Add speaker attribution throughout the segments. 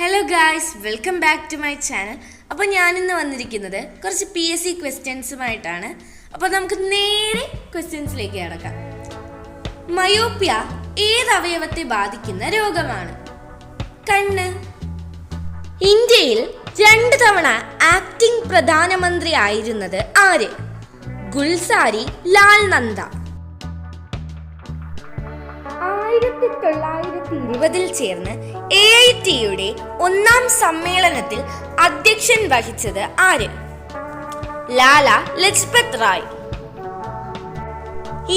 Speaker 1: Hello guys, welcome back to my channel. അപ്പോൾ ഞാനിന്ന് വന്നിരിക്കുന്നത് കുറച്ച് PSC ക്വസ്റ്റ്യൻസുമായിട്ടാണ്. അപ്പോൾ നമുക്ക് നേരെ ക്വസ്റ്റ്യൻസിലേക്ക് കിടക്കാം. മയോപ്പിയ ഏത് അവയവത്തെ ബാധിക്കുന്ന രോഗമാണ്? കണ്ണ്. ഇന്ത്യയിൽ 2 തവണ ആക്ടിംഗ് പ്രധാനമന്ത്രി ആയിരുന്നത് ആര്? ഗുൽസാരി ലാൽ നന്ദ. 1920 ചേർന്ന് AITയുടെ 1-ാം സമ്മേളനത്തിൽ അധ്യക്ഷൻ വഹിച്ചത് ആര്? ലാല ലജ്പത് റായ്.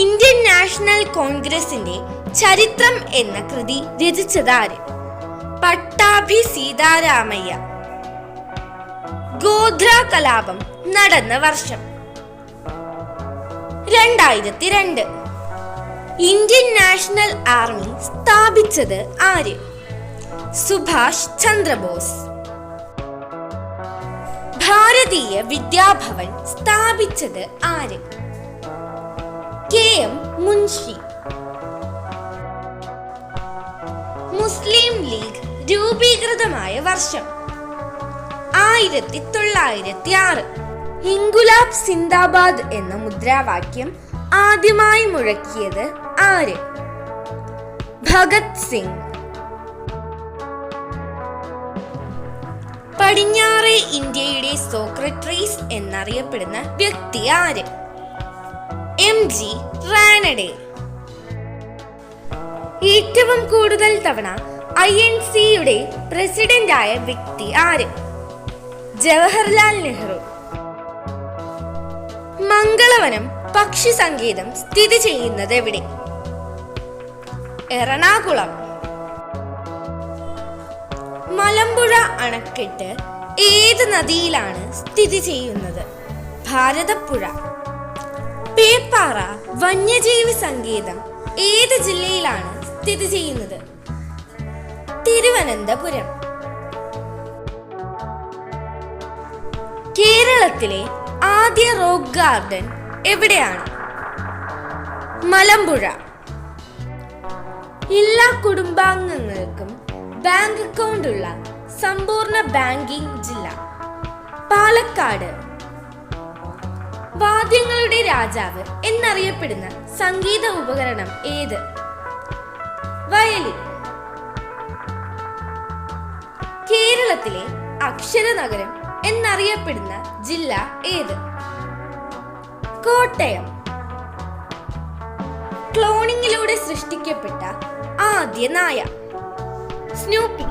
Speaker 1: ഇന്ത്യൻ നാഷണൽ കോൺഗ്രസിന്റെ ചരിത്രം എന്ന കൃതി രചിച്ചത് ആര്? പട്ടാഭി സീതാരാമയ്യ. ഗോധ്ര കലാപം നടന്ന വർഷം 2002. ഇന്ത്യൻ നാഷണൽ ആർമി സ്ഥാപിച്ചത് ആര്? സുഭാഷ് ചന്ദ്രബോസ്. ഭാരതീയ വിദ്യാഭവൻ സ്ഥാപിച്ചത് ആര്? KM മുൻഷി. മുസ്ലിം ലീഗ് രൂപീകൃതമായ വർഷം 1906. ഇൻകുലാബ് സിന്ദാബാദ് എന്ന മുദ്രാവാക്യം ആദ്യമായി മുഴക്കിയത് ആര്? ഭഗത് സിംഗ്. പടിഞ്ഞാറേ ഇന്ത്യയുടെ സോക്രട്ടീസ് എന്നറിയപ്പെടുന്ന വ്യക്തി ആര്? MG റാനഡെ. ഏറ്റവും കൂടുതൽ തവണ INCയുടെ പ്രസിഡന്റായ വ്യക്തി ആര്? ജവഹർലാൽ നെഹ്റു. മംഗളവനം പക്ഷി സങ്കേതം സ്ഥിതി ചെയ്യുന്നത് എവിടെ? എറണാകുളം. മലമ്പുഴ അണക്കെട്ട് ഏത് നദിയിലാണ് സ്ഥിതി ചെയ്യുന്നത്? ഭാരതപ്പുഴ. പേപ്പാറ വന്യജീവി സങ്കേതം ഏത് ജില്ലയിലാണ് സ്ഥിതി ചെയ്യുന്നത്? തിരുവനന്തപുരം. കേരളത്തിലെ ആദ്യ റോക്ക് ഗാർഡൻ എവിടെയാണ്? മലമ്പുഴ. എല്ലാ കുടുംബാംഗങ്ങൾക്കും ബാങ്ക് അക്കൗണ്ട് ഉള്ള സമ്പൂർണ്ണ ബാങ്കിംഗ് ജില്ല? പാലക്കാട്. വാദ്യങ്ങളുടെ രാജാവ് എന്നറിയപ്പെടുന്ന സംഗീത ഉപകരണം ഏത്? വയലിൻ. കേരളത്തിലെ അക്ഷരനഗരം എന്നറിയപ്പെടുന്ന ജില്ല ഏത്? കോട്ടയം. ക്ലോണിങ്ങിലൂടെ സൃഷ്ടിക്കപ്പെട്ട ആദ്യ നായ? സ്നൂപ്പി.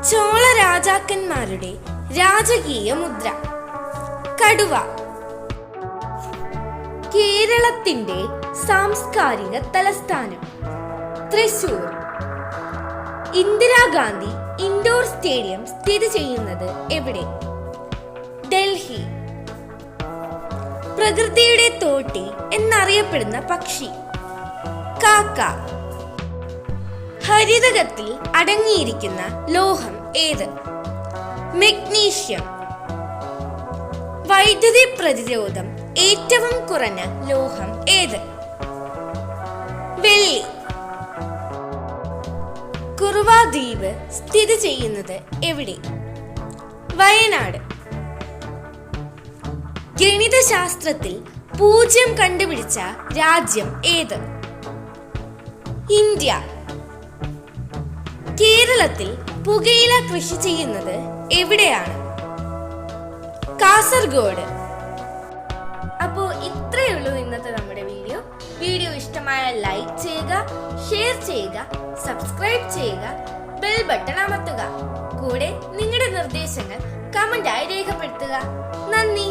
Speaker 1: ചോള രാജാക്കന്മാരുടെ രാജകീയ മുദ്ര? കടുവ. കേരളത്തിന്റെ സാംസ്കാരിക തലസ്ഥാനം? തൃശൂർ. ഇന്ദിരാഗാന്ധി ഇൻഡോർ സ്റ്റേഡിയം സ്ഥിതി ചെയ്യുന്നത് എവിടെ? ഡൽഹി. പ്രകൃതിയുടെ തോട്ടി എന്നറിയപ്പെടുന്ന പക്ഷി? കാക്ക. ഹരിതകത്തിൽ അടങ്ങിയിരിക്കുന്ന ലോഹം ഏത്? മഗ്നീഷ്യം. വൈദ്യുതി പ്രതിരോധം ഏറ്റവും കുറഞ്ഞ ലോഹം ഏത്? വെള്ളി. കുറുവ ദ്വീപ് സ്ഥിതി ചെയ്യുന്നത് എവിടെ? വയനാട്. ഗണിതശാസ്ത്രത്തിൽ 0 കണ്ടുപിടിച്ച രാജ്യം ഏത്? ഇന്ത്യ. കേരളത്തിൽ പുകയില കൃഷി ചെയ്യുന്നത് എവിടെയാണ്? കാസർഗോഡ്. അപ്പോൾ ഇത്രയേ ഉള്ളൂ ഇന്നത്തെ നമ്മുടെ വീഡിയോ ഇഷ്ടമായ ലൈക്ക് ചെയ്യുക, ഷെയർ ചെയ്യുക, സബ്സ്ക്രൈബ് ചെയ്യുക, ബെൽ ബട്ടൺ അമർത്തുക. കൂടെ നിങ്ങളുടെ നിർദ്ദേശങ്ങൾ കമന്റായി രേഖപ്പെടുത്തുക. നന്ദി.